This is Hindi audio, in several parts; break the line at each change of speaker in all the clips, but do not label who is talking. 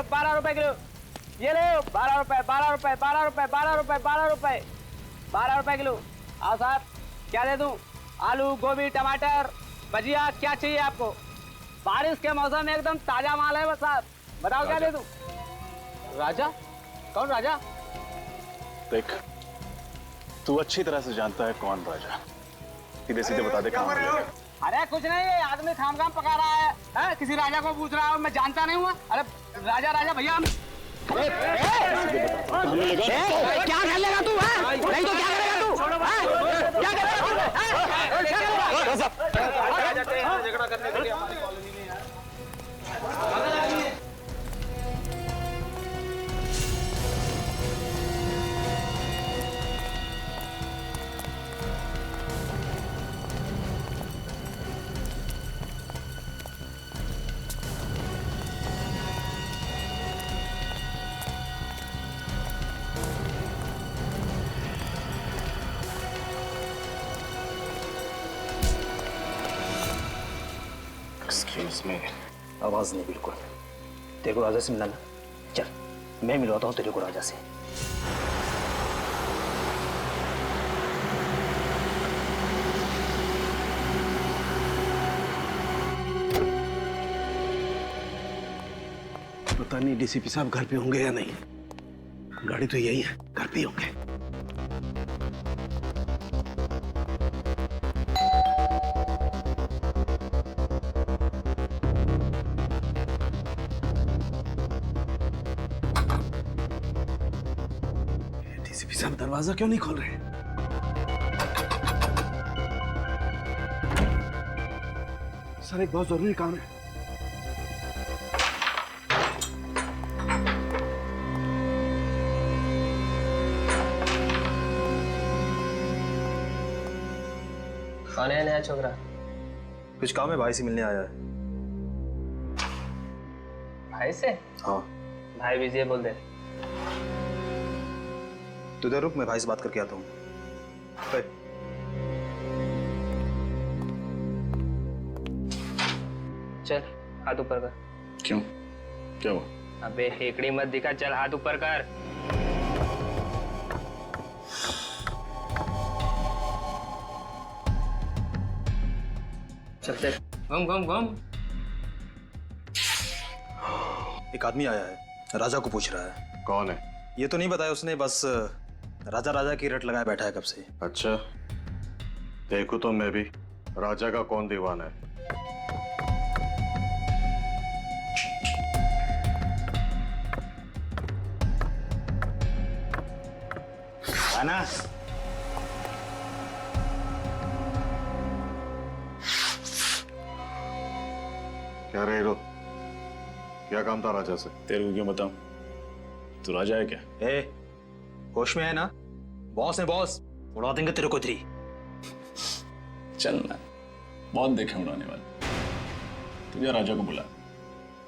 किलो, 12 रुपए किलो। ये ले 12 रुपए, 12 रुपए, 12 रुपए, 12 रुपए, 12 रुपए, 12 रुपए किलो। आओ साहब, क्या दे दूं? आलू, गोभी, टमाटर, भजिया, क्या चाहिए आपको? बारिश के मौसम में एकदम ताजा माल है बस साहब। बताओ क्या दे दूं? राजा? कौन राजा?
देख, तू अच्छी तरह से जानता है कौन राजा। सीधे सीधे बता दे कहाँ है।
अरे कुछ नहीं, ये आदमी खामखाम पका रहा है, किसी राजा को पूछ रहा है, मैं जानता नहीं हूँ। अरे राजा राजा भैया हम क्या कर लेगा तू? नहीं तो क्या करेगा तू? क्या करेगा? झगड़ा करने के लिए हमारी कॉलोनी में यार।
Excuse me.
आवाज नहीं बिल्कुल। तेरे को राजा से मिलाना, चल मैं मिलवाता हूँ तेरे को राजा से। पता नहीं डीसीपी साहब घर पे होंगे या नहीं। गाड़ी तो यही है, घर पे ही होंगे। डीसीपी साहब दरवाजा क्यों नहीं खोल रहे? सर एक बहुत जरूरी काम है।
कौन है नया छोकरा?
कुछ काम है, भाई से मिलने आया है।
भाई से?
हाँ।
भाई बिजी है, बोल दे।
तू इधर रुक, मैं भाई से बात करके आता हूँ।
चल हाथ ऊपर कर।
क्यों? क्या हुआ?
अबे हेकड़ी मत दिखा, चल हाथ ऊपर कर। चल चल, घूम घूम घूम।
एक आदमी आया है, राजा को पूछ रहा है।
कौन है?
ये तो नहीं बताया उसने, बस राजा राजा की रट लगाए बैठा है कब से।
अच्छा, देखो तो मैं भी राजा का कौन दीवाना है।
आना।
क्या रे हीरो, क्या काम था राजा से?
तेरे को क्यों बताऊं? तू राजा है क्या?
ए, होश में है ना? बॉस है बॉस, उड़ा देंगे तेरे को थ्री।
चल ना, बहुत देखे उड़ाने वाले। तुझे राजा को बुला।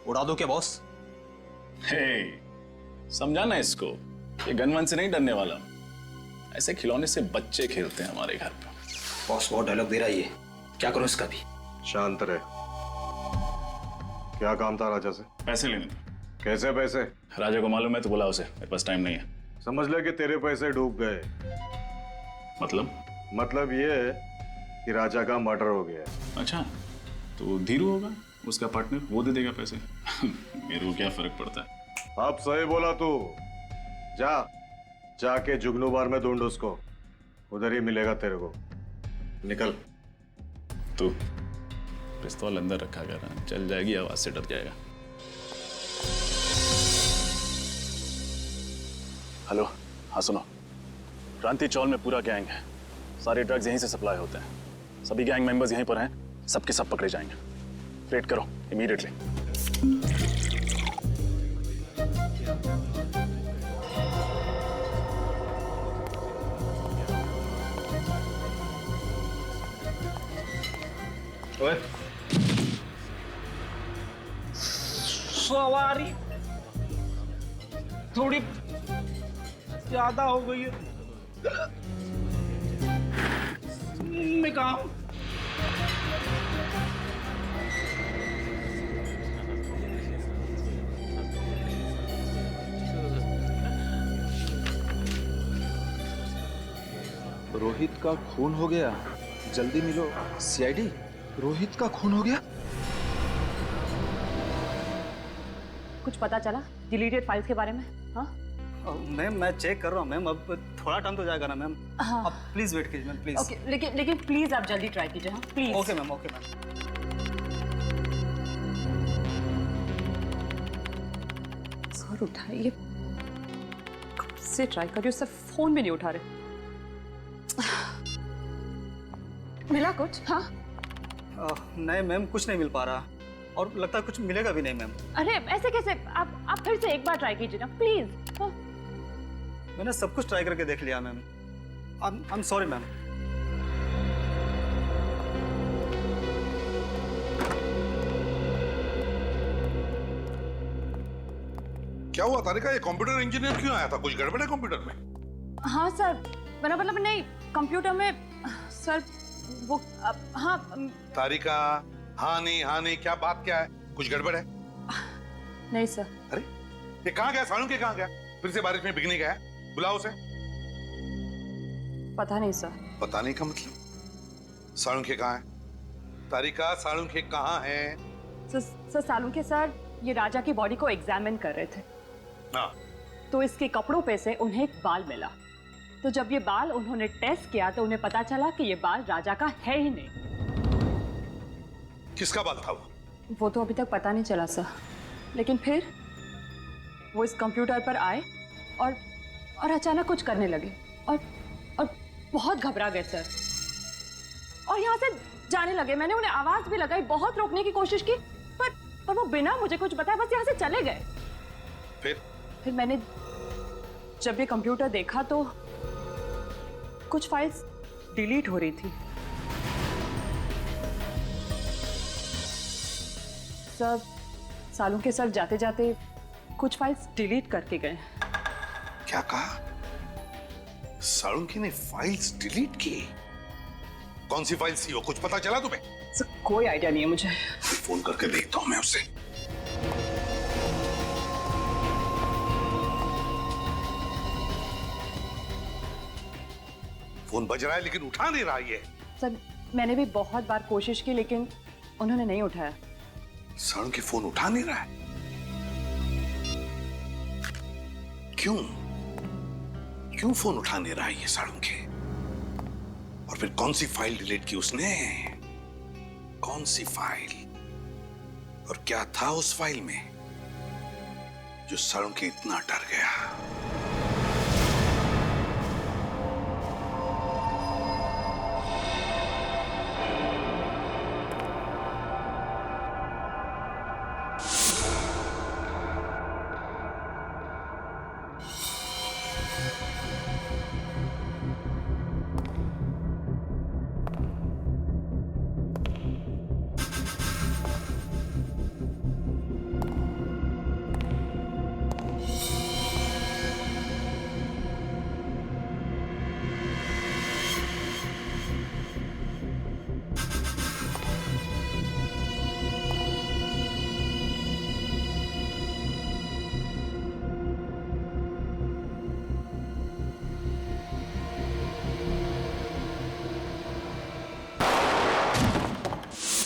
उड़ा दो क्या बॉस?
हे, समझा ना इसको, ये गनवन से नहीं डरने वाला। ऐसे खिलौने से बच्चे खेलते हैं हमारे घर पर।
बॉस बहुत डायलॉग दे रहा है ये, क्या करूं इसका भी?
शांत रहे। क्या काम था राजा से?
पैसे लेने थे।
कैसे पैसे?
राजा को मालूम है तो बुला उसे, मेरे पास टाइम नहीं है।
समझ ले कि तेरे पैसे डूब गए। मतलब ये है कि राजा का मर्डर हो गया।
अच्छा, तो धीरू होगा उसका पार्टनर, वो दे देगा पैसे। मेरे को क्या फर्क पड़ता है?
अब सही बोला तू। जाके जुगनू बार में ढूंढ उसको, उधर ही मिलेगा तेरे को। निकल।
तू पिस्तौल अंदर रखा कर, चल जाएगी आवाज से डर जाएगा। हेलो, हाँ सुनो, क्रांति चौल में पूरा गैंग है। सारे ड्रग्स यहीं से सप्लाई होते हैं। सभी गैंग मेंबर्स यहीं पर हैं, सबके सब पकड़े जाएंगे। रेड करो इमीडिएटली।
ओए,
सवारी थोड़ी ज्यादा हो गई है। मैं कहाँ हूं?
रोहित का खून हो गया, जल्दी मिलो। सीआईडी, रोहित का खून हो गया।
कुछ पता चला डिलीटेड फाइल्स के बारे में? हाँ
मैम मैं चेक कर रहा हूँ मैम, अब थोड़ा टाइम तो जाएगा ना मैम।
हाँ।
आप प्लीज वेट कीजिए मैम, प्लीज।
ओके, लेकिन प्लीज आप जल्दी ट्राई कीजिए। हाँ please.
Okay ma'am, okay ma'am.
Sir उठाइए, कब से ट्राई कर रही हूँ, सर फोन भी नहीं उठा रहे। मिला कुछ? हाँ
नहीं मैम, कुछ नहीं मिल पा रहा, और लगता है कुछ मिलेगा भी नहीं मैम।
अरे ऐसे कैसे? आप फिर से एक बार ट्राई कीजिए ना प्लीज। हाँ।
मैंने सब कुछ ट्राई करके देख लिया ma'am. I am sorry ma'am.
क्या हुआ तारिका, ये कंप्यूटर इंजीनियर क्यों आया था? कुछ गड़बड़ है कंप्यूटर में?
हाँ सर, मेरा मतलब नहीं, कंप्यूटर में सर वो हाँ।
तारिका, हाँ नहीं, क्या बात क्या है? कुछ गड़बड़ है?
नहीं सर।
अरे ये कहाँ गया? सालू के कहाँ गया? फिर से बारिश में भीगने गया? बुलाओ उसे।
पता नहीं सर।
पता नहीं का मतलब? सालुंखे कहाँ है? तारिका, सालुंखे कहाँ है?
सर सालुंखे सर ये राजा की बॉडी को एग्जामिन कर रहे थे।
हाँ।
तो इसके कपड़ों पे से उन्हें एक बाल मिला। तो जब ये बाल उन्होंने टेस्ट किया तो उन्हें पता चला कि ये बाल राजा का है ही नहीं।
किसका बाल था वो?
वो तो अभी तक पता नहीं चला सर, लेकिन फिर वो इस कंप्यूटर पर आए और अचानक कुछ करने लगे और बहुत घबरा गए सर, और यहाँ से जाने लगे। मैंने उन्हें आवाज भी लगाई, बहुत रोकने की कोशिश की, पर वो बिना मुझे कुछ बताए बस यहाँ से चले गए। फिर मैंने जब ये कंप्यूटर देखा तो कुछ फाइल्स डिलीट हो रही थी। सर सालुंखे सर जाते जाते कुछ फाइल्स डिलीट करके गए।
क्या कहा? सालुंखे ने फाइल्स डिलीट की? कौन सी फाइल्स थी वो? कुछ पता चला तुम्हें?
सर कोई आइडिया नहीं है मुझे।
फोन करके देखता हूं मैं उससे। फोन बज रहा है लेकिन उठा नहीं रहा ये।
सर मैंने भी बहुत बार कोशिश की लेकिन उन्होंने नहीं उठाया।
सालुंखे फोन उठा नहीं रहा है? क्यों फोन उठा नहीं रहा है ये सालुंखे? और फिर कौन सी फाइल डिलीट की उसने? कौन सी फाइल? और क्या था उस फाइल में जो सालुंखे इतना डर गया?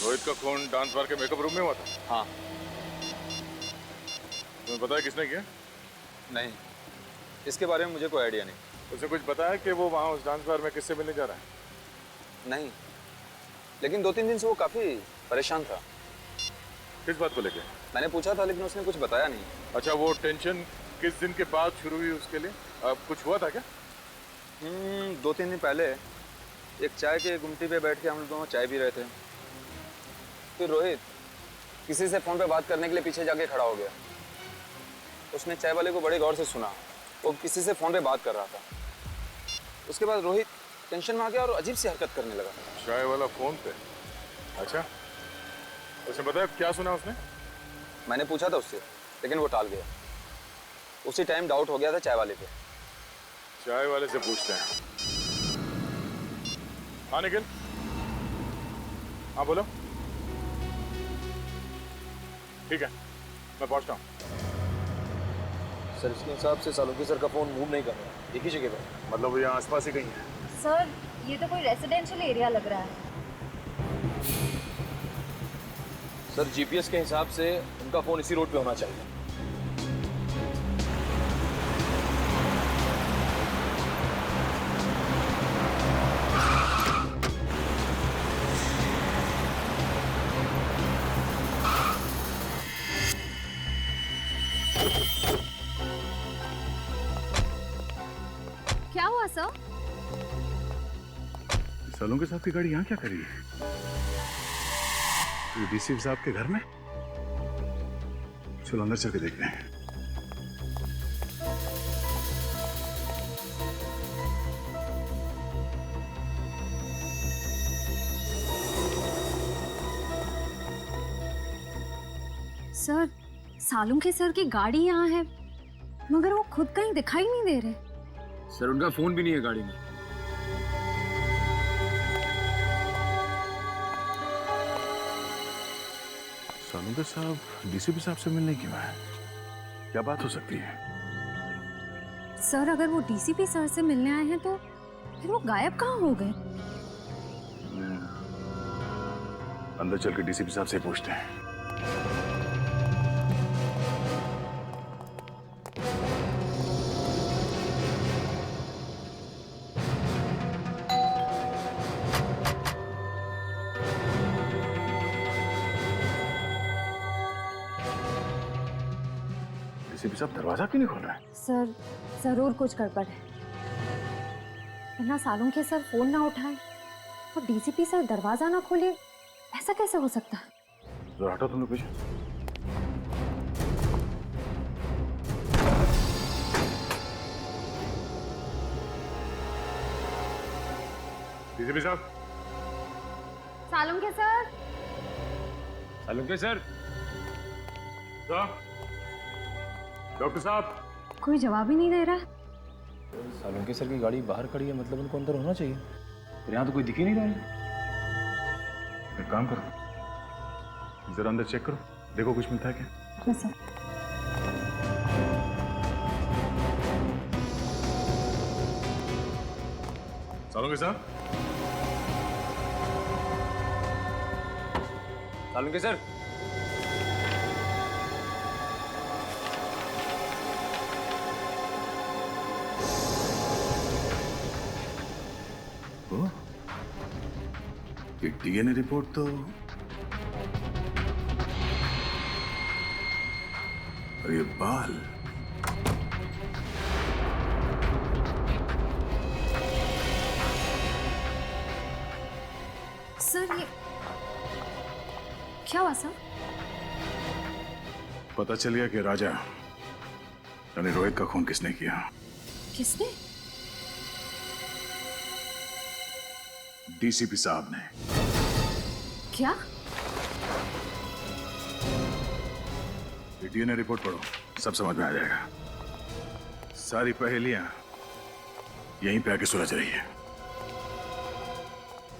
रोहित का खून डांस बार के मेकअप रूम में हुआ था?
हाँ।
तुम्हें पता है किसने किया?
नहीं, इसके बारे में मुझे कोई आइडिया नहीं।
उसे कुछ पता है कि वो वहाँ उस डांस बार में किससे मिलने जा रहा है?
नहीं, लेकिन 2-3 दिन से वो काफी परेशान था।
किस बात को लेके?
मैंने पूछा था लेकिन उसने कुछ बताया नहीं।
अच्छा, वो टेंशन किस दिन के बाद शुरू हुई उसके लिए? अब कुछ हुआ था क्या?
2-3 दिन पहले एक चाय के गुमटी पे बैठ के हम लोग दोनों चाय पी रहे थे। फिर रोहित किसी से फोन पे बात करने के लिए पीछे जाके खड़ा हो गया। उसने चाय वाले को बड़े गौर से सुना, वो किसी से फोन पे बात कर रहा था। उसके बाद रोहित टेंशन में आ गया और अजीब सी हरकत करने लगा।
चाय वाला फोन पे? अच्छा, उसे बताया क्या सुना उसने?
मैंने पूछा था उससे लेकिन वो टाल गया। उसी टाइम डाउट हो गया था चाय वाले पे।
चाय वाले से पूछते हैं। हाँ निखिल, हाँ बोलो। ठीक है, मैं पहुंचता हूँ।
सर इसके हिसाब से सालुंखे सर का फोन मूव नहीं कर रहा है, एक ही जगह पर।
मतलब वो यहाँ आसपास ही कहीं है?
सर ये तो कोई रेसिडेंशियल एरिया लग रहा है।
सर जीपीएस के हिसाब से उनका फोन इसी रोड पे होना चाहिए।
क्या हुआ सर?
सालों के साथ की गाड़ी यहाँ क्या कर रही है? डीसी साहब के घर में? चलो अंदर चल के देखते हैं।
सर सालुंखे के सर की गाड़ी यहाँ है मगर वो खुद कहीं दिखाई नहीं दे रहे।
सर उनका फोन भी नहीं है गाड़ी में।
सालुंखे साहब डीसीपी साहब से मिलने क्यों आए? क्या बात हो सकती है?
सर अगर वो डीसीपी सर से मिलने आए हैं तो फिर वो गायब कहाँ हो गए?
अंदर चल के डीसीपी साहब से पूछते हैं। डीसीपी साहब दरवाजा क्यों नहीं खोल रहा है?
सर जरूर कुछ गड़बड़ है, वरना सालुंखे सर फोन ना उठाए और डीसीपी सर दरवाजा ना खोले, ऐसा कैसे हो सकता है?
जरा हटो तुम लोग पीछे। डीसीपी साहब।
Salunkhe sir.
Salunkhe sir. Doctor साहब।
कोई जवाब ही नहीं दे रहा।
सालुंखे सर की गाड़ी बाहर खड़ी है, मतलब उनको अंदर होना चाहिए। पर यहाँ तो कोई दिख ही नहीं रहा है।
एक काम करो, जरा अंदर चेक करो, देखो कुछ मिलता है क्या?
Yes sir.
सालुंखे साहब।
सालुंखे सर।
ये डीएनए रिपोर्ट तो, और ये बाल,
सर ये क्या हुआ सर?
पता चल गया कि राजा यानी रोहित का खून किसने किया।
किसने?
डीसीपी साहब ने।
क्या?
डीएनए रिपोर्ट पढ़ो, सब समझ में आ जाएगा। सारी पहेलियां यहीं पे आके सुलझ रही है।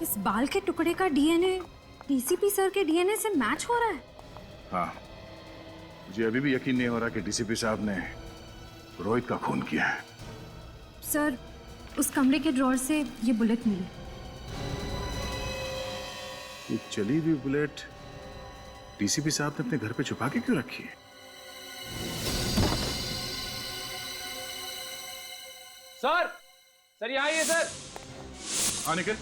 इस बाल के टुकड़े का डीएनए डीसीपी सर के डीएनए से मैच हो रहा है?
हाँ, मुझे अभी भी यकीन नहीं हो रहा कि डीसीपी साहब ने रोहित का खून किया है।
सर उस कमरे के ड्रॉर से ये बुलेट मिली।
ये चली हुई बुलेट डीसीपी साहब ने अपने घर पे छुपा के क्यों रखी है?
सर यहाँ आइए सर।
हाँ निखिल।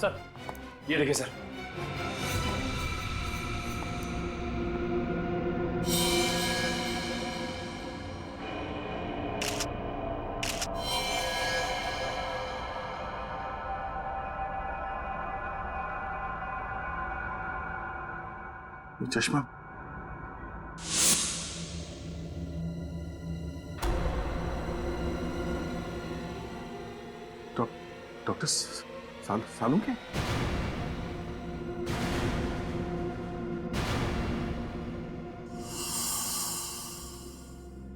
सर ये देखिए सर।
ये चश्मा डॉक्टर सालुंखे?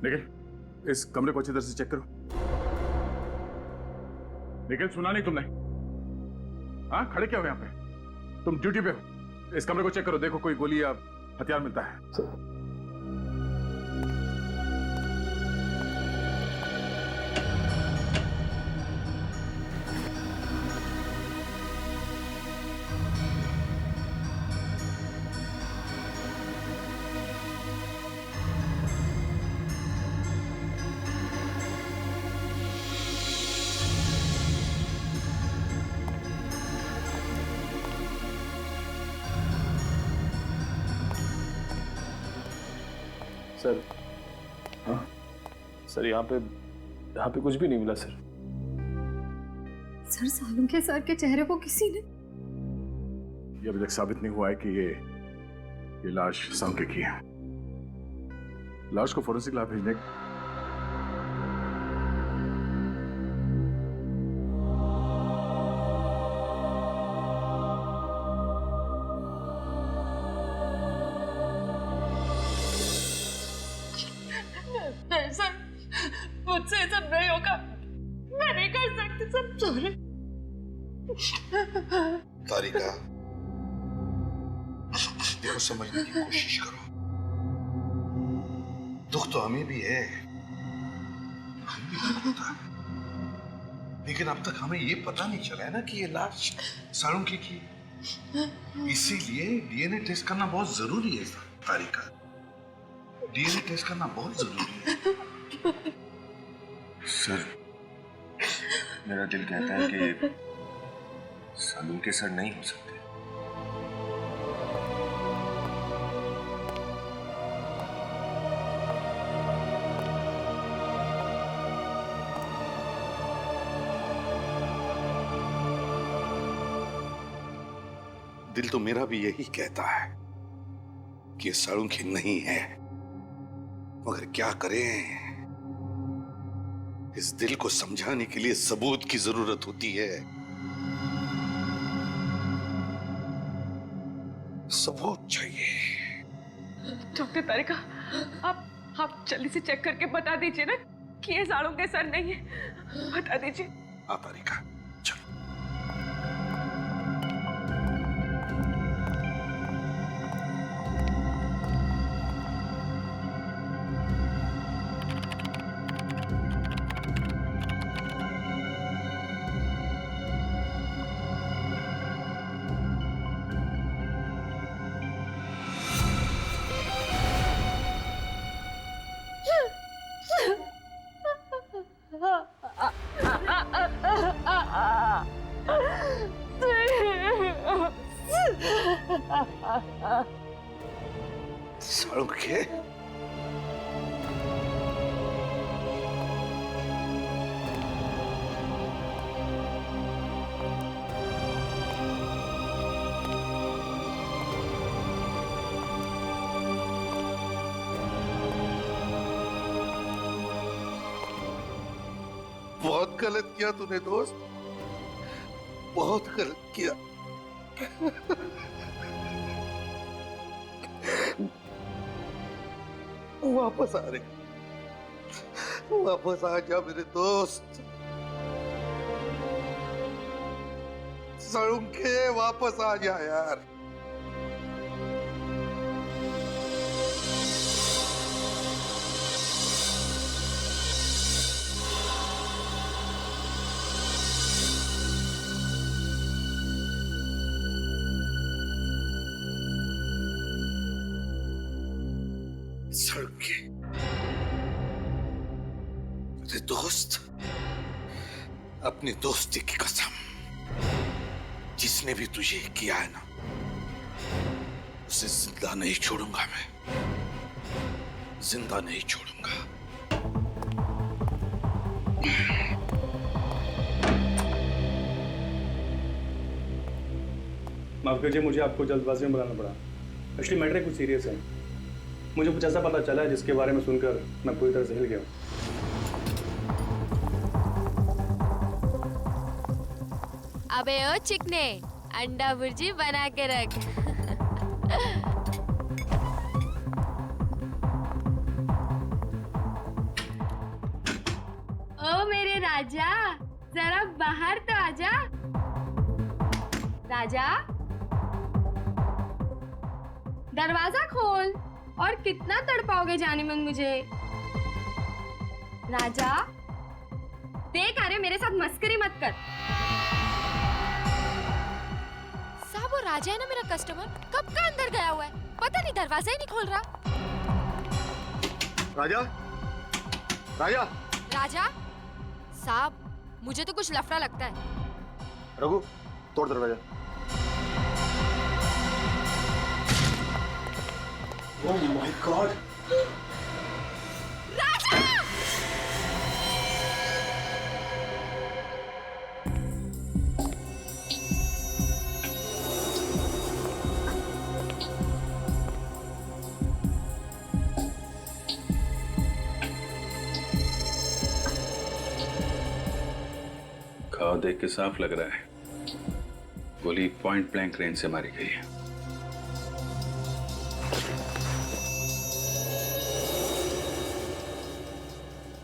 निखिल, इस कमरे को अच्छी तरह से चेक करो। निखिल, सुना नहीं तुमने? हाँ, खड़े क्या हो यहाँ पे? तुम ड्यूटी पे हो। इस कमरे को चेक करो, देखो कोई गोली या हथियार मिलता है।
सर हाँ सर, यहाँ पे कुछ भी नहीं मिला सर।
सर सालुंखे सर के चेहरे को किसी ने
ये अभी तक साबित नहीं हुआ है कि ये लाश सालुंखे की है। लाश को फोरेंसिक लैब भेजने
नहीं सर, मुझसे ये सब नहीं होगा, मैं नहीं कर सकती सर, सॉरी।
तारिका, देखो समझने की कोशिश करो। दुख तो हमें भी है, हमें भी दुख होता है, लेकिन अब तक हमें ये पता नहीं चला है ना कि ये लाश सालुंखे की। इसीलिए डीएनए टेस्ट करना बहुत जरूरी है तारिका। डीएनए टेस्ट करना बहुत जरूरी है।
सर, मेरा दिल कहता है कि सालुंखे सर नहीं हो सकते।
दिल तो मेरा भी यही कहता है कि सालुंखे नहीं है, मगर क्या करें, इस दिल को समझाने के लिए सबूत की जरूरत होती है। सबूत चाहिए।
डॉक्टर तारिका, आप जल्दी से चेक करके बता दीजिए ना कि ये सालुंखे सर नहीं है, बता दीजिए।
हाँ तारिका, चलो। सालुंखे, बहुत गलत किया तूने दोस्त, बहुत गलत किया। वापस आ रहे, वापस आ जा मेरे दोस्त। सालुंखे, वापस आ जा यार। सालुंखे, मेरे दोस्त, अपनी दोस्ती की कसम, जिसने भी तुझे किया है ना, उसे जिंदा नहीं छोड़ूंगा मैं, जिंदा नहीं छोड़ूंगा।
माफ कीजिए, मुझे आपको जल्दबाजी में बुलाना पड़ा। एक्चुअली मैटर कुछ सीरियस है। मुझे कुछ ऐसा पता चला है जिसके बारे में सुनकर मैं पूरी तरह से हिल गया।
अबे ओ चिकने, अंडा भुर्जी बना के रख। ओ मेरे राजा, जरा बाहर तो आजा। राजा, दरवाजा खोल। और कितना तड़पाओगे जाने मन मुझे? राजा, देख, अरे मेरे साथ मस्करी मत कर। साहब, वो राजा है ना मेरा कस्टमर, कब का अंदर गया हुआ है, पता नहीं दरवाजा ही नहीं खोल रहा।
राजा, राजा,
राजा साहब, मुझे तो कुछ लफड़ा लगता है।
रघु, तोड़ दरवाजा।
Oh my God!
देख के साफ लग रहा है गोली पॉइंट ब्लैंक रेंज से मारी गई है।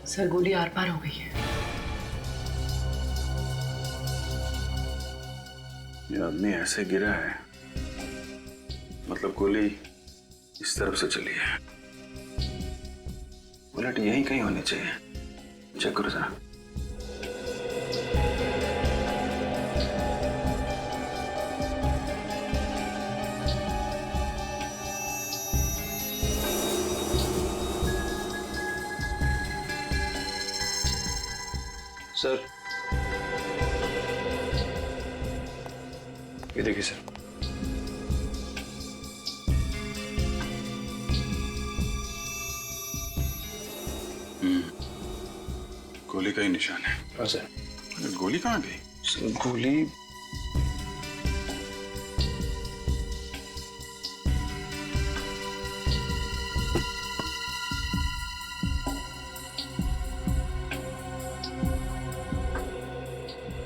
सर गोली आर पार हो गई है।
ये आदमी ऐसे गिरा है, मतलब गोली इस तरफ से चली है। बुलेट यहीं कहीं होनी चाहिए। चेक करो जरा।
सर ये देखिए सर।
गोली का ही निशान है।
हाँ सर।
गोली कहाँ गई?
सर गोली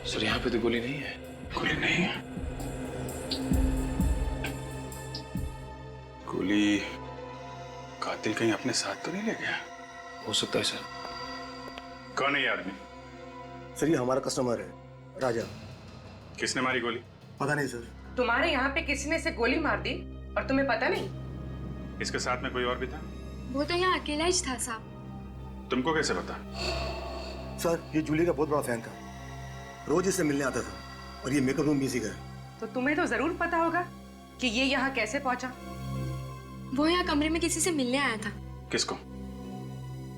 सर यहाँ पे तो गोली नहीं है।
गोली नहीं है? गोली कातिल कहीं अपने साथ तो नहीं ले गया?
हो सकता है सर।
कौन है ये आदमी?
सर ये हमारा कस्टमर है राजा।
किसने मारी गोली?
पता नहीं सर।
तुम्हारे यहाँ पे किसी ने इसे गोली मार दी और तुम्हें पता नहीं?
इसके साथ में कोई और भी था?
वो तो यहाँ अकेला ही था साहब।
तुमको कैसे पता?
सर ये जूली का बहुत बड़ा फैन था, रोज इससे मिलने आता था और ये मेकअप रूम भी इसी का है।
तो तुम्हें तो जरूर पता होगा कि ये यहाँ कैसे पहुंचा।
वो यहाँ कमरे में किसी से मिलने आया था।
किसको?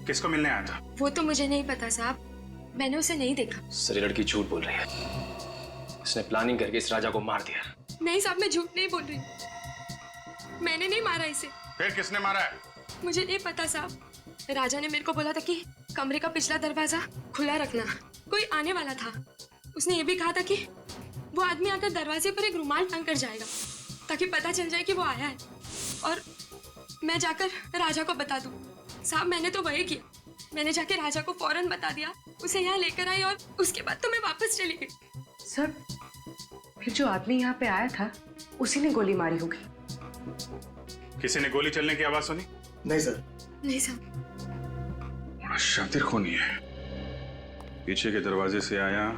किसको मिलने आया था?
वो तो मुझे नहीं पता साहब, मैंने उसे नहीं देखा।
सर ये लड़की झूठ बोल रही है। इसने प्लानिंग करके इस राजा को मार दिया।
नहीं साहब मैं झूठ नहीं बोल रही, मैंने नहीं मारा इसे।
फिर किसने मारा है?
मुझे नहीं पता साहब। राजा ने मेरे को बोला था कि कमरे का पिछला दरवाजा खुला रखना, कोई आने वाला था। उसने ये भी कहा था कि वो आदमी आकर दरवाजे पर एक रुमाल टांग कर जाएगा ताकि पता चल जाए कि वो आया है और मैं जाकर राजा को बता दूं। साहब मैंने तो वही किया, मैंने जाके राजा को फौरन बता दिया, उसे यहाँ लेकर आई और उसके बाद तो मैं वापस चली गई।
सर फिर जो आदमी यहाँ पे आया था उसी ने गोली मारी होगी।
किसी ने गोली चलने की आवाज सुनी?
नहीं सर।
नहीं साहब।
बड़ा शातिर खूनी है। पीछे के दरवाजे से आया,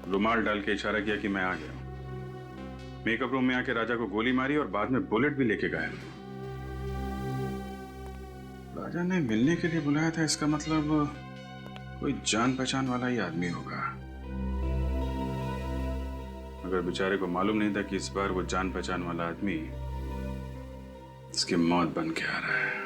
रुमाल डाल के इशारा किया कि मैं आ गया। मेकअप रूम में आके राजा को गोली मारी और बाद में बुलेट भी लेके गया। राजा ने मिलने के लिए बुलाया था, इसका मतलब कोई जान पहचान वाला ही आदमी होगा। अगर बेचारे को मालूम नहीं था कि इस बार वो जान पहचान वाला आदमी इसकी मौत बन के आ रहा है।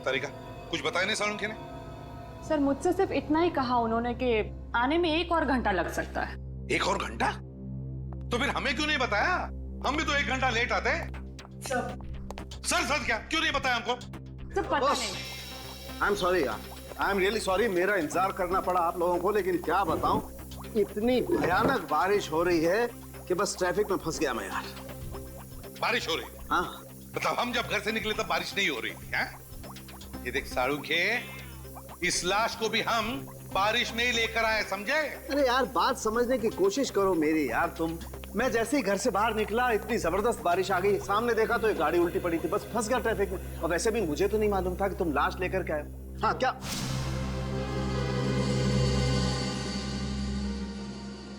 तरीका कुछ बताया नहीं सालुंखे ने?
सर मुझसे सिर्फ इतना ही कहा उन्होंने कि आने में 1 और घंटा लग सकता है।
1 और घंटा? तो फिर हमें क्यों नहीं बताया? हम भी तो 1 घंटा लेट आते। सर क्या क्यों नहीं बताया हमको?
सर पता नहीं।
आई एम सॉरी यार, आई एम रियली सॉरी। मेरा इंतजार करना पड़ा आप लोगों को, लेकिन क्या बताऊं, इतनी भयानक बारिश हो रही है कि बस ट्रैफिक में फंस गया मैं यार।
बारिश हो रही है?
हाँ।
मतलब हम जब घर से निकले तब बारिश नहीं हो रही थी? हैं? ये देख सालुंखे, इस लाश को भी हम बारिश में ही लेकर आए, समझे?
अरे यार बात समझने की कोशिश करो मेरी यार तुम। मैं जैसे ही घर से बाहर निकला इतनी जबरदस्त बारिश आ गई, सामने देखा तो एक गाड़ी उल्टी पड़ी थी, बस फंस गया ट्रैफिक में। और वैसे भी मुझे तो नहीं मालूम था कि तुम लाश लेकर के आए। हाँ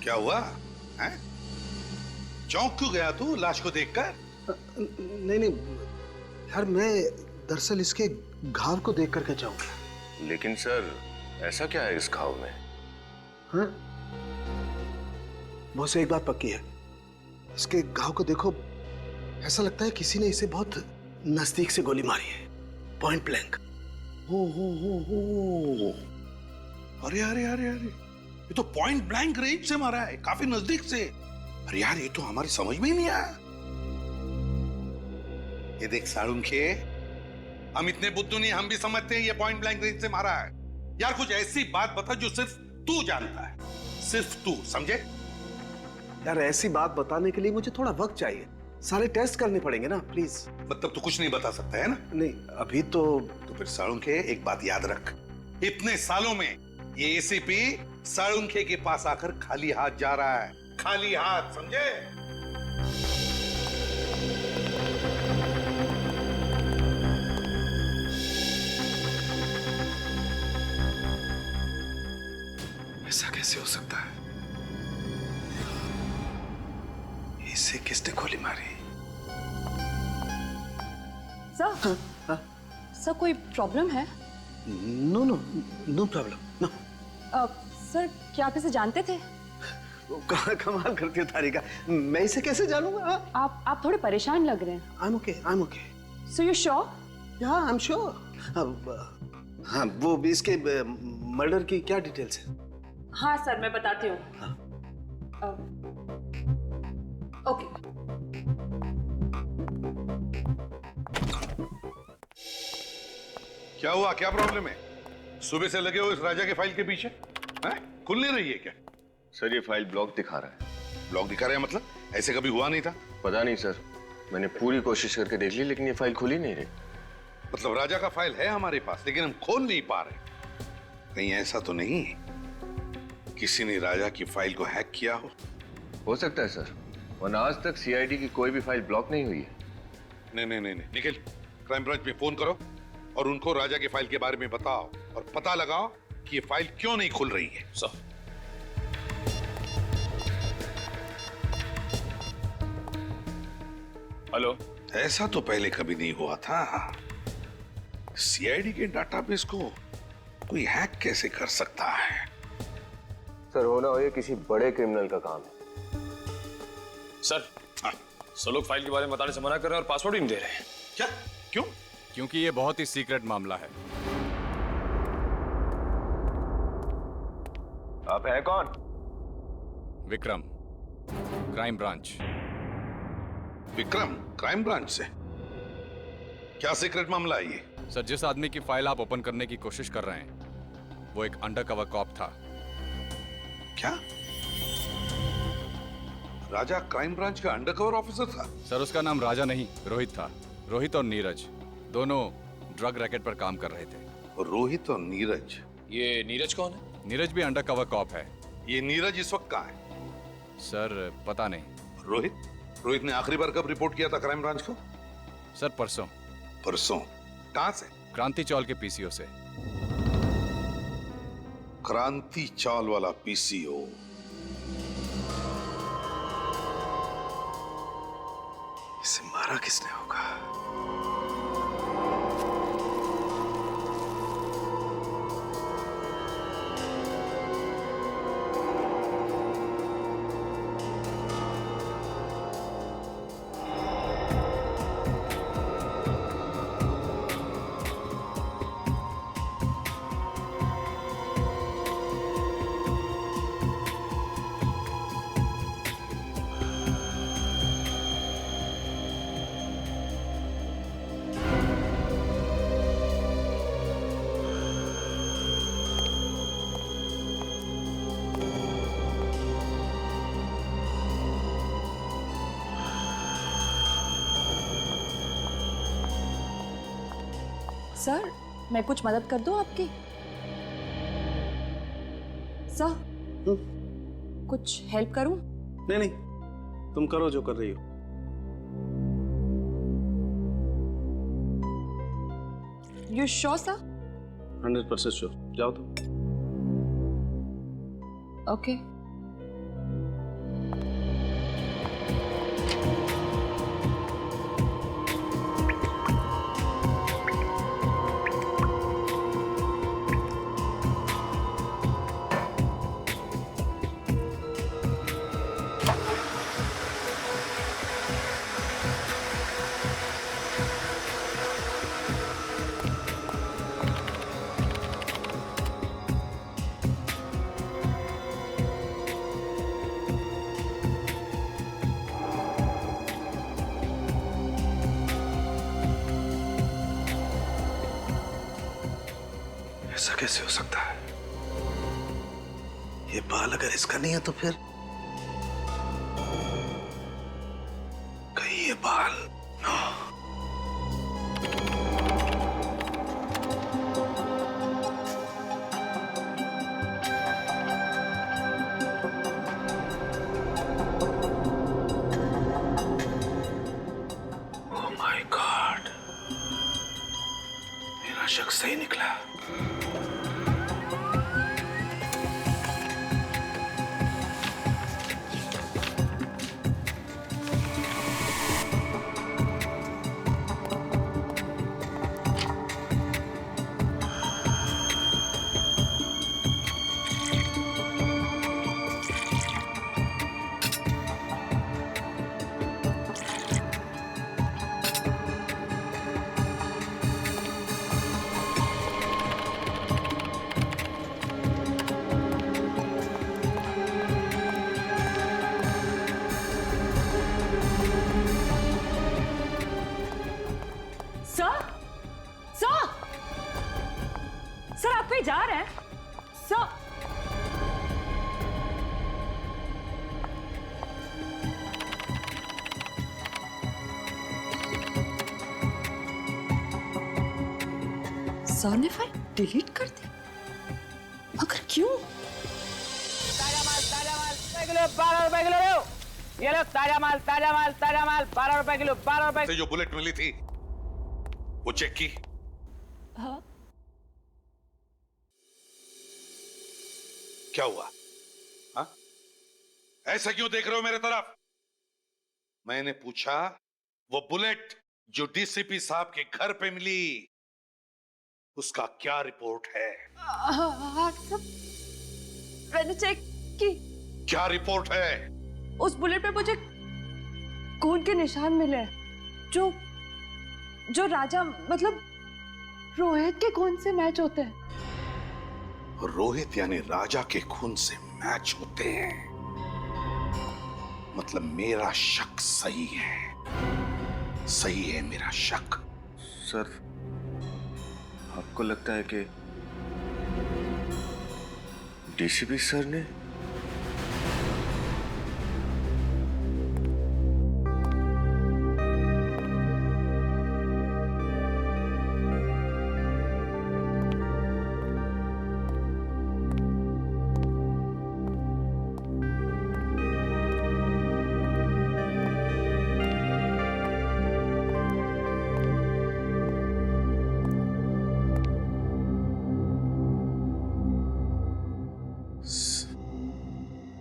क्या हुआ? हैं? चौंक क्यों गया तू लाश को देखकर?
नहीं यार, मैं दरअसल इसके घाव को देख करके जाऊंगा।
लेकिन सर ऐसा क्या है इस घाव में?
हाँ? बहुत से एक बात पक्की है, इसके घाव को देखो, ऐसा लगता है किसी ने इसे बहुत नजदीक से गोली मारी है, पॉइंट ब्लैंक।
हो। अरे अरे अरे अरे, ये तो पॉइंट ब्लैंक रेंज से मारा है, काफी नजदीक से। अरे यार ये तो हमारी समझ में ही नहीं आया। ये देख सालुंखे, हम इतने बुद्धू नहीं, हम भी समझते हैं ये पॉइंट ब्लैंक रेंज से मारा है। यार कुछ ऐसी बात बता जो सिर्फ तू जानता है, सिर्फ तू, समझे?
यार ऐसी बात बताने के लिए मुझे थोड़ा वक्त चाहिए, सारे टेस्ट करने पड़ेंगे ना, प्लीज।
मतलब तू कुछ नहीं बता सकता है ना?
नहीं अभी तो
फिर साळुंखे एक बात याद रख, इतने सालों में ये एसीपी साळुंखे के पास आकर खाली हाथ जा रहा है, खाली हाथ, समझे?
ऐसा कैसे हो सकता है? इसे किसने गोली मारी?
सर, सर कोई प्रॉब्लम है?
No no no problem, no.
Sir क्या आप इसे जानते थे?
कमाल करती है तारिका, मैं इसे कैसे जानूंगा?
आप थोड़े परेशान लग रहे हैं।
I'm okay, I'm okay.
So you sure?
Yeah, I'm sure. हाँ, वो भी इसके मर्डर की क्या डिटेल्स है?
हाँ सर, मैं बताती हूँ। ओके।
क्या हुआ, क्या प्रॉब्लम है? सुबह से लगे हो इस राजा के फाइल के पीछे, हैं? खुल नहीं रही है क्या?
सर ये फाइल ब्लॉक दिखा रहा है।
ब्लॉक दिखा रहा है मतलब? ऐसे कभी हुआ नहीं था?
पता नहीं सर, मैंने पूरी कोशिश करके देख ली लेकिन ये फाइल खुल ही नहीं रही।
मतलब राजा का फाइल है हमारे पास लेकिन हम खोल नहीं पा रहे। कहीं ऐसा तो नहीं किसी ने राजा की फाइल को हैक किया
हो सकता है सर, वरना आज तक सीआईडी की कोई भी फाइल ब्लॉक नहीं हुई है।
नहीं, निखिल, क्राइम ब्रांच में फोन करो और उनको राजा की फाइल के बारे में बताओ और पता लगाओ कि ये फाइल क्यों नहीं खुल रही है।
Sir hello.
ऐसा तो पहले कभी नहीं हुआ था। सीआईडी के डाटाबेस को कोई हैक कैसे कर सकता है?
सर होना हो ये किसी बड़े क्रिमिनल का काम है।
सर सब लोग फाइल के बारे में बताने से मना कर रहे हैं और पासवर्ड ही नहीं दे रहे हैं।
क्या? क्यों?
क्योंकि ये बहुत ही सीक्रेट मामला है।
आप हैं कौन?
Vikram, crime branch.
Vikram, crime branch से? क्या सीक्रेट मामला है ये?
सर जिस आदमी की फाइल आप ओपन करने की कोशिश कर रहे हैं वो एक अंडरकवर कॉप था।
क्या? राजा क्राइम ब्रांच का अंडरकवर ऑफिसर था?
सर उसका नाम राजा नहीं रोहित था। रोहित और नीरज दोनों ड्रग रैकेट पर काम कर रहे थे।
रोहित और नीरज?
ये नीरज कौन है?
नीरज भी अंडरकवर कॉप है।
ये नीरज इस वक्त कहाँ है?
सर पता नहीं।
रोहित ने आखिरी बार कब रिपोर्ट किया था क्राइम ब्रांच को?
सर परसों।
परसों? कहां से?
क्रांति चौल के पीसीओ से।
क्रांति चौल वाला पीसीओ?
इसे मारा किसने होगा?
सर मैं कुछ मदद कर दूं आपकी? सर कुछ हेल्प करूं?
नहीं, तुम करो जो कर रही हो।
You sure sir?
100% श्योर। जाओ तुम।
ओके।
ऐसा कैसे हो सकता है? ये बाल अगर इसका नहीं है तो फिर कहीं ये बाल ओह माय गॉड, मेरा शक सही निकला।
सर आप कहीं जा रहे हैं? सर सर ने फाइल डिलीट कर दी, मगर क्यों?
ताजा माल 12 रुपए किलो लो। ये लो ताजा माल 12 रुपए किलो 12 रुपए।
जो बुलेट मिली थी वो चेक की?
हाँ।
क्या हुआ? हाँ? ऐसा क्यों देख रहे हो मेरे तरफ? मैंने पूछा वो बुलेट जो डीसीपी साहब के घर पे मिली उसका क्या रिपोर्ट है?
मैंने चेक की।
क्या रिपोर्ट है?
उस बुलेट पे मुझे खून के निशान मिले जो राजा मतलब रोहित के खून से मैच होते हैं।
रोहित यानी राजा के खून से मैच होते हैं, मतलब मेरा शक सही है। सही है मेरा शक।
सर, आपको लगता है कि डीसीपी सर ने?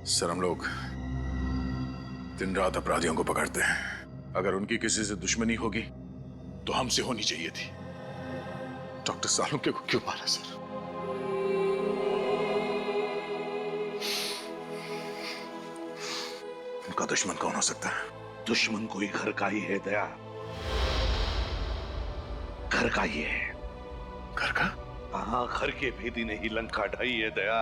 सर, हम लोग दिन रात अपराधियों को पकड़ते हैं। अगर उनकी किसी से दुश्मनी होगी तो हमसे होनी चाहिए थी। डॉक्टर सालुंके को क्यों मारा सर? उनका दुश्मन कौन हो सकता है?
दुश्मन कोई घर का ही है दया। घर का ही है।
घर का?
हाँ, घर के भेदी ने ही लंका ढाई है दया।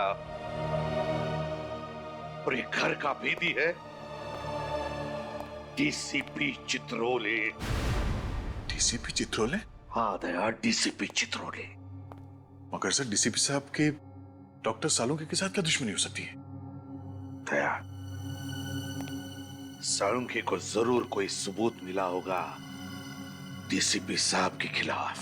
और ये घर का भेदी है डीसीपी चित्रोले।
डीसीपी चित्रोले?
हाँ दया, डीसीपी चित्रोले।
मगर सर, डीसीपी साहब के डॉक्टर सालुंके के साथ क्या दुश्मनी हो सकती है?
दया, सालुंके को जरूर कोई सबूत मिला होगा डीसीपी साहब के खिलाफ।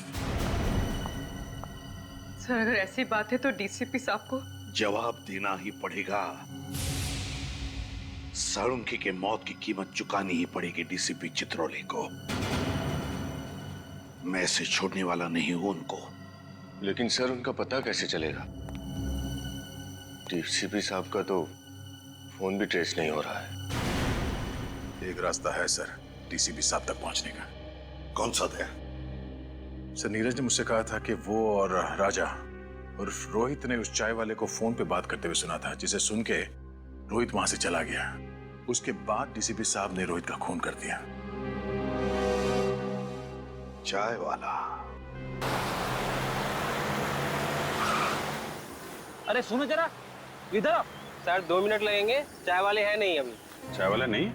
सर, अगर ऐसी बात है तो डीसीपी साहब को
जवाब देना ही पड़ेगा। सालुंके के मौत की कीमत चुकानी ही पड़ेगी डीसीपी चित्रोले को। मैं ऐसे छोड़ने वाला नहीं हूं उनको।
लेकिन सर, उनका पता कैसे चलेगा? डीसीपी साहब का तो फोन भी ट्रेस नहीं हो रहा है।
एक रास्ता है सर डीसीपी साहब तक पहुंचने का।
कौन सा दया?
सर, नीरज ने मुझसे कहा था कि वो और राजा और रोहित ने उस चाय वाले को फोन पे बात करते हुए सुना था, जिसे सुन के रोहित वहां से चला गया। उसके बाद डीसीपी साहब ने रोहित का खून कर दिया।
चाय वाला?
अरे सुनो जरा, इधर आओ। सर 2 मिनट लगेंगे, चाय वाले हैं नहीं अभी।
चाय वाला नहीं?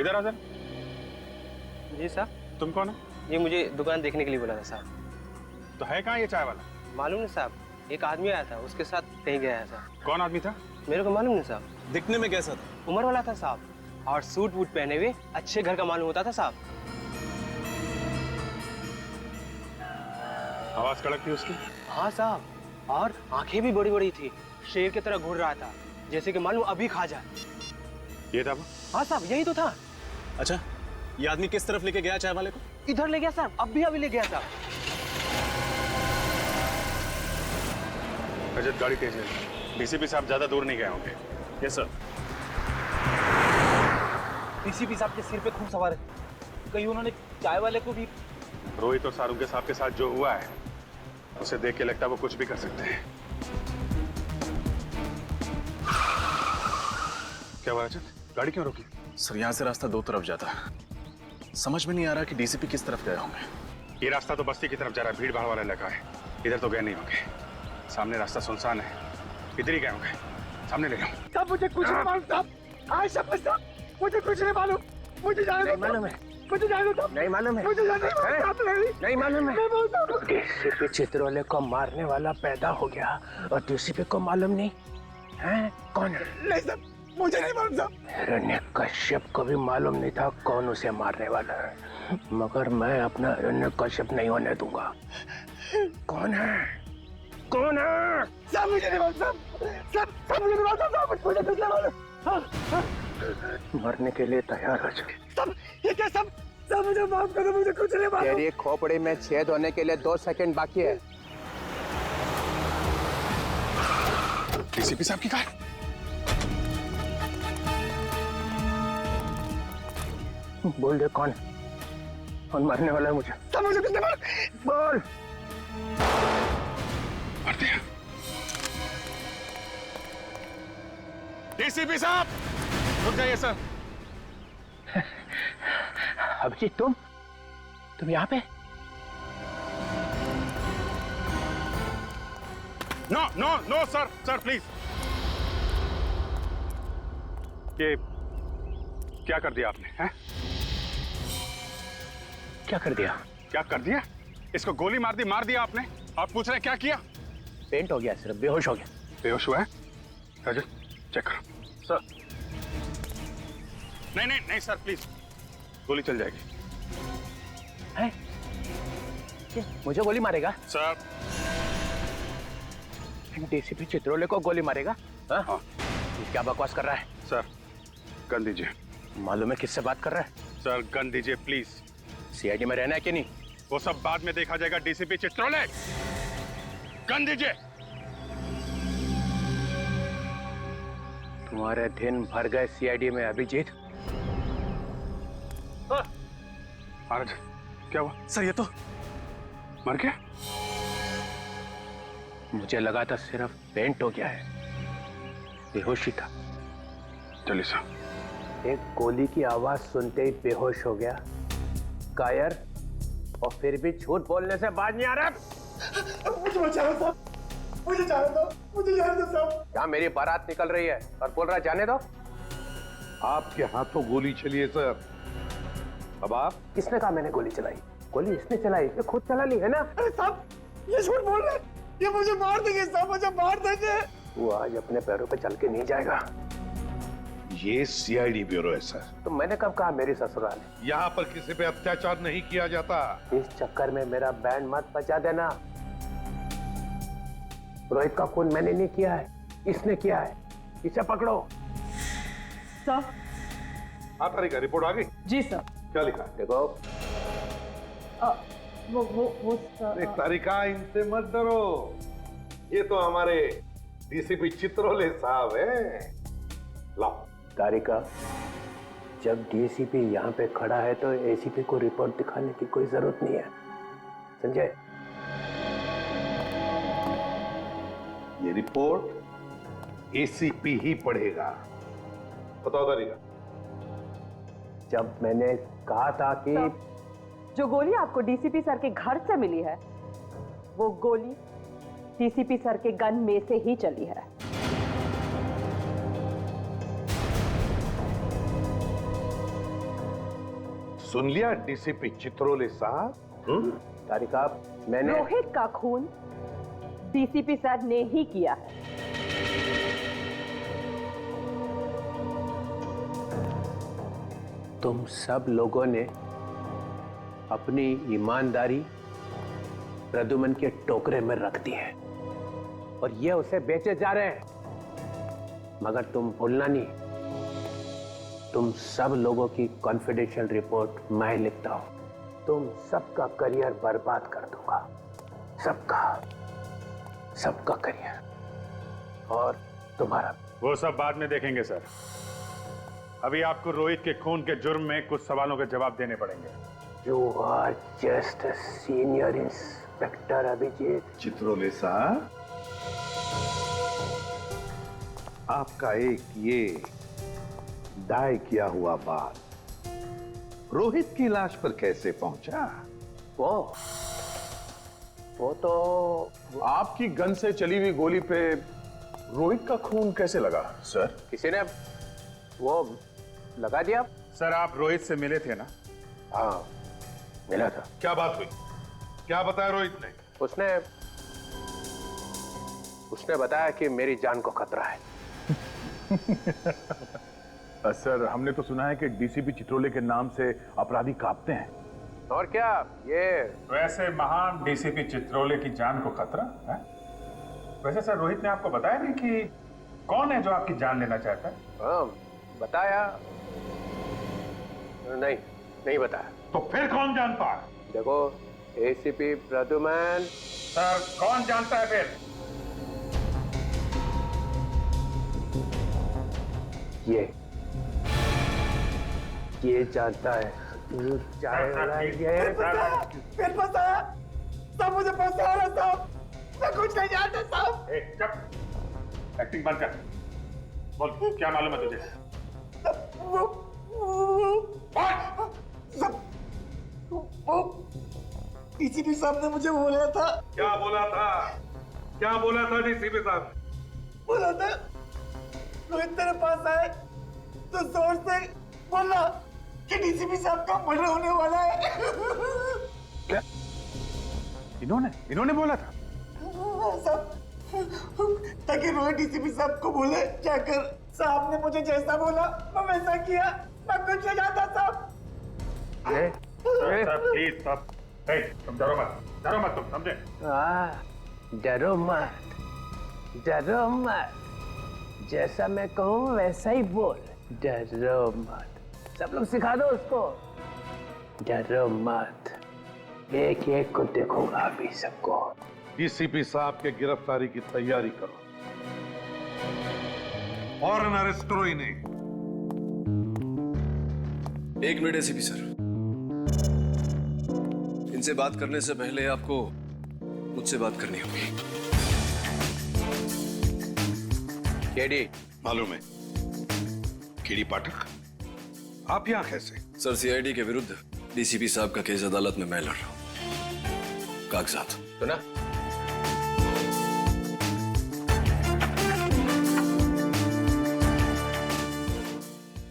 इधर आ सर।
जी साहब।
तुम कौन है?
ये मुझे दुकान देखने के लिए बोला था साहब।
तो है कहाँ ये चाय वाला?
मालूम नहीं साहब, एक आदमी आया था, उसके साथ कहीं गया है साहब।
कौन आदमी था?
मेरे को मालूम नहीं साहब।
दिखने में कैसा था?
उम्र वाला था साहब, और सूट वूट पहने हुए अच्छे घर का मालूम होता था साहब।
आवाज कड़क थी उसकी?
हाँ साहब, और आंखें भी बड़ी बड़ी थी, शेर की तरह घूर रहा था, जैसे कि मालूम अभी खा जाए।
ये था वो?
हाँ साहब, यही तो था।
अच्छा, ये आदमी किस तरफ लेके गया चाय वाले को?
इधर ले गया साहब, अभी ले गया साहब।
रजत गाड़ी तेज ले। डीसीपी साहब ज्यादा दूर नहीं गए होंगे।
Yes sir.
डीसीपी साहब के सिर पे खून सवार है, कहीं उन्होंने चाय वाले को भी।
रोहित और सारूके साहब के साथ जो हुआ है उसे देख के लगता है वो कुछ भी कर सकते हैं। क्या हुआ रजत, गाड़ी क्यों रोकी?
सर यहाँ से रास्ता दो तरफ जाता है, समझ में नहीं आ रहा कि डीसीपी किस तरफ गए होंगे।
ये रास्ता तो बस्ती की तरफ जा रहा है, भीड़ भाड़ वाला इलाका है, इधर तो गए नहीं होंगे। सामने रास्ता सुनसान है, इधर ही गए होंगे। सामने ले जाओ।
साहब मुझे कुछ नहीं मालूम साहब, आज शपथ साहब, मुझे कुछ नहीं मालूम, मुझे जाने दो। मालूम है, मुझे जाने दो। नहीं मालूम है, मुझे जाने दो। नहीं मालूम है। डीसीपी चित्रोले को मारने वाला पैदा हो गया और डीसीपी को मालूम नहीं है कौन है? नहीं साहब, मुझे नहीं मालूम साहब। हिरण्यकश्यप को भी मालूम नहीं था कौन उसे मारने वाला है, मगर मैं अपना हिरण्यकश्यप नहीं होने दूंगा। कौन है? कौन है? सब मुझे नहीं मालूम साहब, सब मुझे नहीं मालूम साहब, मुझे कुछ नहीं मालूम। मरने के लिए तैयार हो जाए सब। ये क्या सब? सब मुझे माफ करो, मुझे कुछ नहीं मालूम। तेरी खोपड़ी में छेद होने के लिए 2 सेकंड बाकी है।
डीसीपी साहब की कार।
बोल दे कौन मरने वाला है? मुझे सब, मुझे कुछ नहीं मालूम। बोल।
मार दिया। डीसीपी साहब रुक जाइए सर।
अभिजीत, तुम यहाँ पे?
No no no sir, sir please. ये क्या कर दिया आपने? हैं?
क्या कर दिया?
क्या कर दिया? इसको गोली मार दिया आपने। आप पूछ रहे हैं क्या किया?
पेंट हो गया, सिर्फ बेहोश हो गया।
बेहोश हुआ है? राजन चेक करो। सर नहीं नहीं नहीं सर प्लीज, गोली चल जाएगी।
है? मुझे गोली मारेगा?
सर
डीसीपी चित्रोले को गोली मारेगा? हाँ। क्या बकवास कर रहा है?
सर गन दीजिए।
मालूम है किससे बात कर रहा है?
सर गन दीजिए प्लीज।
सीआईडी में रहना है कि नहीं?
वो सब बाद में देखा जाएगा। डीसीपी चित्रोले गन दीजिए।
तुम्हारे दिन भर गए सीआईडी में अभिजीत।
महाराज क्या हुआ?
सर ये तो
मर गया।
मुझे लगा था सिर्फ पेंट हो गया है, बेहोशी था।
चलिए साहब।
एक गोली की आवाज सुनते ही बेहोश हो गया, कायर, और फिर भी झूठ बोलने से बाज नहीं आ रहा।
मुझे बचाओ साहब, मुझे जाने दो, मुझे जाने दो साहब।
क्या मेरी बारात निकल रही है और बोल रहा जाने दो?
आपके हाथों गोली चली है सर। अब आप?
किसने कहा मैंने गोली चलाई? गोली इसने चलाई, ये खुद चला ली है ना?
अरे साहब, ये झूठ बोल रहे हैं, ये मुझे मार देंगे साहब, मुझे मार देंगे।
वो आज अपने पैरों पे चल के नहीं जाएगा।
ये सीआईडी ब्यूरो है सर।
तो मैंने कब कहा मेरी ससुराल है?
यहाँ पर किसी पे अत्याचार नहीं किया जाता।
इस चक्कर में मेरा बैंड मत बजा देना। रोहित का खून मैंने नहीं किया है, इसने किया है। इसे पकड़ो।
सर।
हाँ तारिका, रिपोर्ट आ गई?
जी सर।
क्या लिखा?
देखो।
वो
अरे तारिका, इनसे मत डरो, ये तो हमारे डीसीपी चित्रोले साहब हैं। लाओ।
तारिका, जब डीसीपी यहाँ पे खड़ा है तो एसीपी को रिपोर्ट दिखाने की कोई जरूरत नहीं है, संजय।
ये रिपोर्ट एसीपी ही पढ़ेगा। बताओ तारिका।
जब मैंने कहा था कि
जो गोली आपको डीसीपी सर के घर से मिली है, वो गोली डीसीपी सर के गन में से ही चली है।
सुन लिया डीसीपी चित्रोले साहब?
तारिका, मैंने
रोहित का खून
डीसीपी सर ने ही किया है।
तुम सब लोगों ने अपनी ईमानदारी प्रद्युमन के टोकरे में रख दी है और ये उसे बेचे जा रहे हैं। मगर तुम भूलना नहीं, तुम सब लोगों की कॉन्फिडेंशियल रिपोर्ट मैं लिखता हूं। तुम सबका करियर बर्बाद कर दूंगा, सबका करियर और तुम्हारा।
वो सब बाद में देखेंगे सर। अभी आपको रोहित के खून के जुर्म में कुछ सवालों के जवाब देने पड़ेंगे।
You are just a senior inspector, Abhijit.
Chitrole साहब, आपका एक ये दाय किया हुआ बात रोहित की लाश पर कैसे पहुंचा?
वो तो आपकी गन से चली हुई गोली पे रोहित का खून कैसे लगा सर?
किसी ने वो लगा दिया।
सर आप रोहित से मिले थे ना?
हाँ मिला था।
क्या बात हुई? क्या बताया रोहित ने?
उसने बताया कि मेरी जान को खतरा है।
सर हमने तो सुना है कि डीसीपी चित्रोले के नाम से अपराधी कांपते हैं।
और क्या ये
वैसे महान डीसीपी चित्रोले की जान को खतरा है? वैसे सर रोहित ने आपको बताया नहीं कि कौन है जो आपकी जान लेना चाहता है?
हाँ बताया नहीं बताया।
तो फिर कौन जानता है?
देखो एसीपी प्रद्युमन।
सर कौन जानता है फिर?
ये जानता है।
फिर फंसाया सब, मुझे फंसा रहा साहब, मैं कुछ नहीं जानता साहब।
चुप, एक्टिंग बंद कर। बोल क्या मालूम है तुझे?
डीसीपी साहब ने मुझे बोला था।
क्या बोला था? क्या बोला था डीसीपी साहब?
बोला था रोहित तेरे पास आए तो जोर से बोला कि डीसीपी साहब का मर्डर होने वाला है।
क्या इन्होंने बोला था?
ताकि रोहित डीसीपी साहब को बोले जाकर साहब ने मुझे जैसा बोला मैं वैसा किया, मैं कुछ नहीं जानता साहब।
प्लीज साहब, तुम डरो मत तुम समझे?
डरो मत, जैसा मैं कहूँ वैसा ही बोल। डरो मत, सब लोग सिखा दो उसको। डरो मत, एक एक को देखूंगा अभी सबको।
डीसीपी साहब के गिरफ्तारी की तैयारी करो और अरेस्ट करो इन्हें।
एक मिनट एसीपी सर, इनसे बात करने से पहले आपको मुझसे बात करनी होगी।
केडी मालूम है? केडी पाठक, आप यहां कैसे?
सर सीआईडी के विरुद्ध डीसीपी साहब का केस अदालत में मैं लड़ रहा हूं। कागजात
सुना?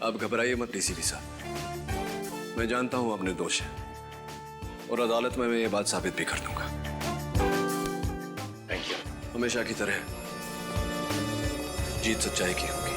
आप घबराइए मत डीसीपी साहब, मैं जानता हूं आप निर्दोष हैं और अदालत में मैं ये बात साबित भी कर दूंगा।
Thank you.
हमेशा की तरह जीत सच्चाई की होगी।